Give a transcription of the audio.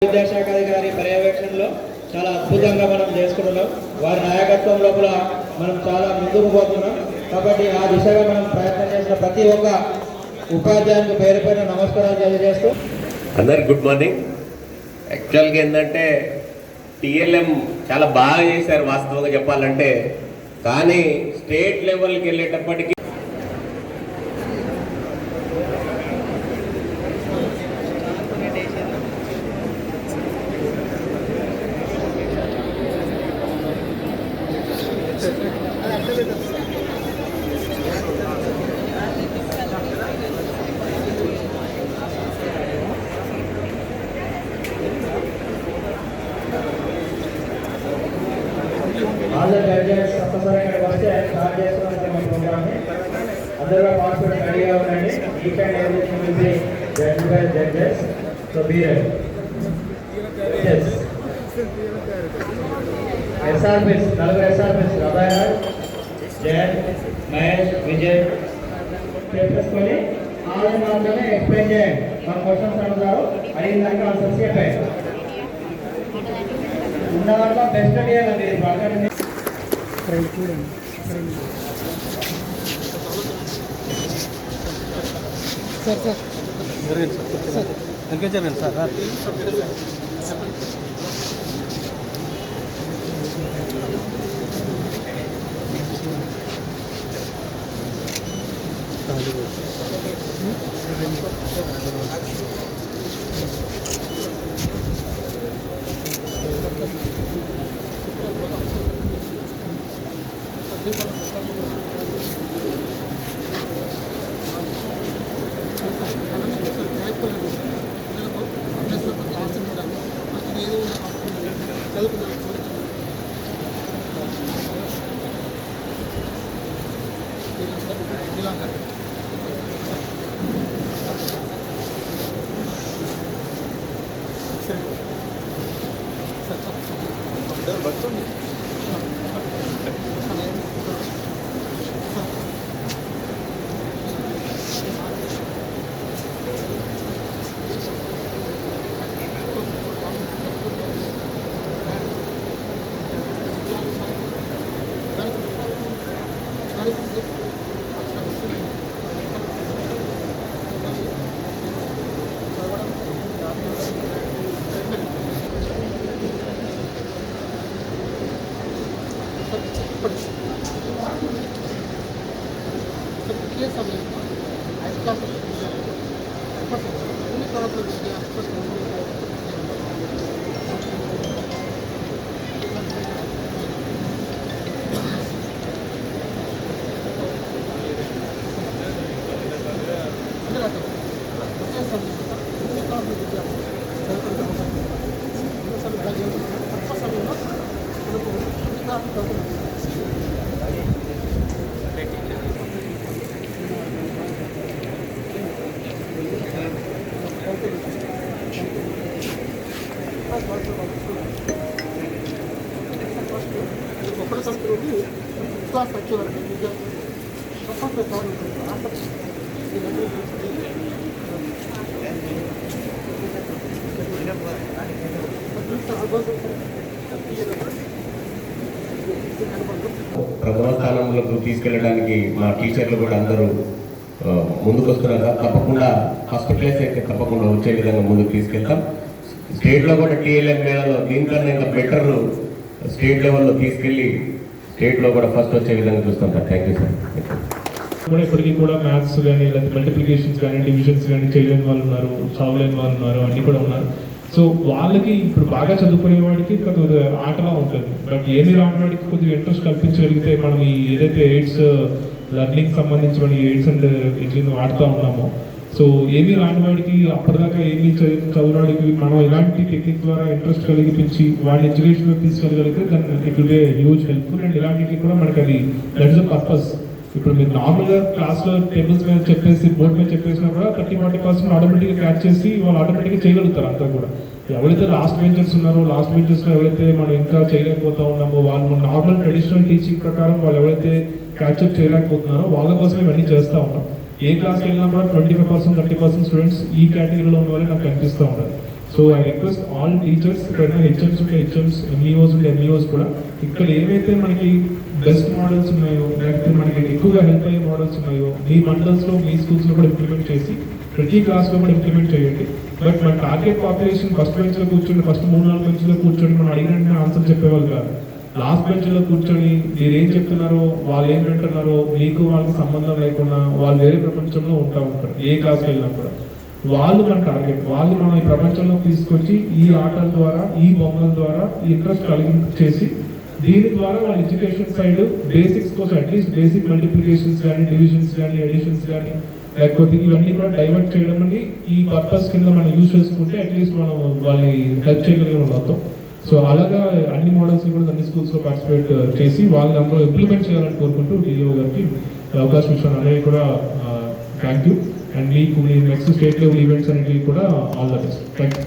విద్యాశాఖ అధికారి పర్యవేక్షణలో చాలా అద్భుతంగా మనం చేసుకుంటున్నాం. వారి నాయకత్వం లోపల మనం చాలా ముందుకు పోతున్నాం. కాబట్టి ఆ దిశగా మనం ప్రయత్నం చేసిన ప్రతి ఒక్క ఉపాధ్యాయునికి పేరు పైన నమస్కారాలు తెలియజేస్తూ అందరికి గుడ్ మార్నింగ్. యాక్చువల్గా ఏంటంటే టీఎల్ఎం చాలా బాగా చేశారు వాస్తవంగా చెప్పాలంటే. కానీ స్టేట్ లెవెల్కి వెళ్ళేటప్పటికి all the judges ఒక్కసారి ఇక్కడ వస్తే స్టార్ట్ చేస్తున్నాం ప్రోగ్రామ్ని. అందరూ పార్టిసిపేట్ రెడీగా ఉండండి. Each and everything will be judged by judges. So be ready. Yes SRPs, నలుగురు ఎస్ఆర్పిస్ అభయ్ రాజ్, జయన్, మహేష్, విజయ్ చెప్పేసుకొని ఆన్లైన్ మాత్రమే ఎక్స్ప్లెయిన్ చేయండి. మన క్వశ్చన్స్ అడుగుతారు, అడిగిన దానికి ఆన్సర్స్ చెప్పండి. ఉన్న దాంట్లో బెస్ట్ చేయాలండి. బాగా చూడండి సార్ సార్ వెంకటేశ్వర సార్ ప్రథమ స్థానంలోకి తీసుకెళ్ళడానికి మా టీచర్లు కూడా అందరూ ముందుకు వస్తున్నారు. తప్పకుండా హాస్పిటలైజ్ అయితే తప్పకుండా వచ్చే విధంగా ముందుకు తీసుకెళ్తాం. స్టేట్లో కూడా టీఎల్ఎం మేళలో దీనికన్నా ఇంకా బెటర్ స్టేట్ లెవెల్లో తీసుకెళ్ళి స్టేట్లో కూడా ఫస్ట్ వచ్చే విధంగా చూస్తాం సార్. Thank you sir. కూడా ఇప్పటికీ కూడా మ్యాథ్స్ కానీ లేకపోతే మల్టిప్లికేషన్స్ కానీ డివిజన్స్ కానీ చేయలేని వాళ్ళు ఉన్నారు, చదవలేని వాళ్ళు ఉన్నారు, అన్నీ కూడా ఉన్నారు. సో వాళ్ళకి ఇప్పుడు బాగా చదువుకునే వాడికి కొద్దిగా ఆటలా ఉంటుంది. బట్ ఏమి రాని వాడికి కొద్దిగా ఇంట్రెస్ట్ కల్పించగలిగితే మనం ఈ ఏదైతే ఎయిడ్స్ లెర్నింగ్ సంబంధించి మనం ఎయిడ్స్ అండ్ ఇట్లా వాడుతూ ఉన్నామో, సో ఏమీ రాని వాడికి అప్పటిదాకా ఏమీ చదవడానికి మనం ఇలాంటి టెక్నిక్ ద్వారా ఇంట్రెస్ట్ కలిగించి వాళ్ళ ఎడ్యుకేషన్లో తీసుకెళ్ళగలిగితే దాన్ని it will be huge helpful. And ఇలాంటివి కూడా మనకి అది దట్ ఇస్ ద పర్పస్. ఇప్పుడు మీరు నార్మల్గా క్లాస్లో టేబుల్స్ మీద చెప్పేసి బోర్డు మీద చెప్పేసినా కూడా 30-40% ఆటోమేటిక్గా క్యాచ్ చేసి వాళ్ళు ఆటోమేటిక్గా చేయగలుగుతారు. అంతా కూడా ఎవరైతే లాస్ట్ బెంచర్స్ ఉన్నారో, లాస్ట్ బెంచర్స్లో ఎవరైతే మనం ఇంకా చేయలేకపోతా ఉన్నామో, వాళ్ళు నార్మల్ ట్రెడిషనల్ టీచింగ్ ప్రకారం వాళ్ళు ఎవరైతే క్యాచ్అప్ చేయలేకపోతున్నారో వాళ్ళ కోసం ఇవన్నీ చేస్తూ ఉంటాం. ఏ క్లాస్కి వెళ్ళినా కూడా 25%, 30% స్టూడెంట్స్ ఈ కేటగిరీలో ఉన్న వాళ్ళే నాకు కనిపిస్తూ ఉంటారు. So I request all teachers, ఇక్కడ హెచ్ఎంస్ ఉంటే హెచ్ఎంస్, ఎంఈఓస్ ఉంటే ఎంఈఓస్ కూడా ఇక్కడ ఏవైతే మనకి బెస్ట్ మోడల్స్ ఉన్నాయో, లేకపోతే మనకి ఎక్కువగా హెల్ప్ అయ్యే మోడల్స్ ఉన్నాయో మీ మండల్స్లో మీ స్కూల్స్లో కూడా ఇంప్లిమెంట్ చేసి ప్రతి క్లాస్లో కూడా ఇంప్లిమెంట్ చేయండి. బట్ మన టార్గెట్ పాపులేషన్ ఫస్ట్ బెంచ్లో కూర్చొని, ఫస్ట్ 3-4 బెంచ్లో కూర్చొని మనం అడిగినట్టు ఆన్సర్ చెప్పేవాళ్ళు కాదు. లాస్ట్ బెంచ్లో కూర్చొని మీరు ఏం చెప్తున్నారో, వాళ్ళు ఏం వింటున్నారో మీకు వాళ్ళకి సంబంధం లేకుండా వాళ్ళు వేరే ప్రపంచంలో ఉంటారు. ఏ క్లాస్కి వెళ్ళినా కూడా వాళ్ళు మన టార్గెట్. వాళ్ళు మనం ఈ ప్రపంచంలో తీసుకొచ్చి ఈ ఆటల ద్వారా, ఈ బొమ్మల ద్వారా ఇంట్రెస్ట్ కలిగించేసి దీని ద్వారా వాళ్ళ ఎడ్యుకేషన్ సైడ్ బేసిక్స్ కోసం అట్లీస్ట్ బేసిక్ మల్టిప్లికేషన్స్ కానీ, డివిజన్స్ కానీ, ఎడిషన్స్ కానీ, లేకపోతే ఇవన్నీ కూడా డైవర్ట్ చేయడం అని ఈ పర్పస్ కింద మనం యూజ్ చేసుకుంటే అట్లీస్ట్ మనం వాళ్ళని హెల్ప్ చేయగలిగిన వాళ్ళం. సో అలాగా అన్ని మోడల్స్ కూడా అన్ని స్కూల్స్లో పార్టిసిపేట్ చేసి వాళ్ళని అందరూ ఇంప్లిమెంట్ చేయాలని కోరుకుంటూ డిఓ గారికి అవకాశం ఇచ్చాను. అనేది కూడా థ్యాంక్ యూ. అండ్ మీకు నెక్స్ట్ స్టేట్ లెవెల్ ఈవెంట్స్ అనేవి కూడా all the best. Thank you.